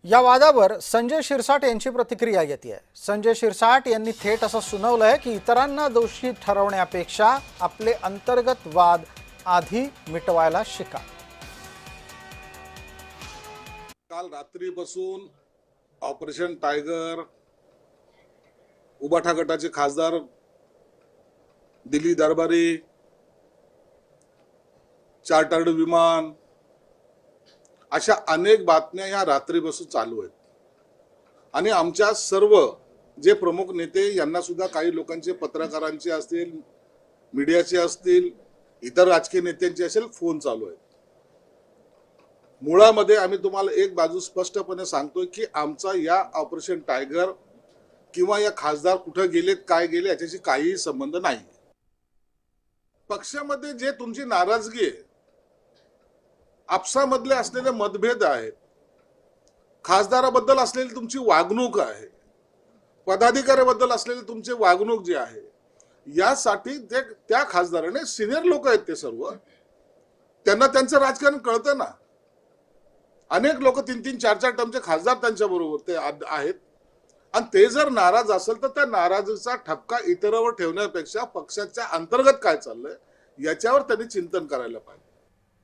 या वादावर संजय शिरसाट यांची प्रतिक्रिया येते आहे। संजय शिरसाट यांनी थेट असं सुनावलंय की इतरांना दोषी ठरवण्यापेक्षा आपले अंतर्गत वाद आधी मिटवायला शिका। काल रात्रीपासून ऑपरेशन टायगर, उबाठा गटाचे खासदार दिल्ली दरबारी, चार्टर्ड विमान, अशा अनेक बातम्या या रात्रीपासून चालू आहेत। आणि आमच्या सर्व जे प्रमुख नेते यांना सुद्धा काही लोकांचे, पत्रकारांचे असतील, मीडियाचे असतील, इतर राजकीय नेत्यांचे असेल, फोन चालू आहेत। मुळामध्ये आम्ही तुम्हाला एक बाजू स्पष्टपणे सांगतोय की आमचा या ऑपरेशन टायगर किंवा या खासदार कुठे गेलेत, काय गेले याच्याशी काहीही संबंध नाही। पक्षामध्ये जे तुमची नाराजगी आहे, आपसामधले असलेले मतभेद आहेत, खासदाराबद्दल असलेली तुमची वागणूक आहे, पदाधिकाऱ्याबद्दल असलेली तुमची वागणूक जी आहे, यासाठी त्या खासदाराने, सिनियर लोक आहेत ते सर्व, त्यांना त्यांचं राजकारण कळतं ना। अनेक लोक 3-3, 4-4 टर्मचे खासदार त्यांच्या बरोबर ते आहेत। आणि ते जर नाराज असेल तर त्या नाराजीचा ठपका इतरांवर ठेवण्यापेक्षा पक्षाच्या अंतर्गत काय चाललंय याच्यावर त्यांनी चिंतन करायला पाहिजे।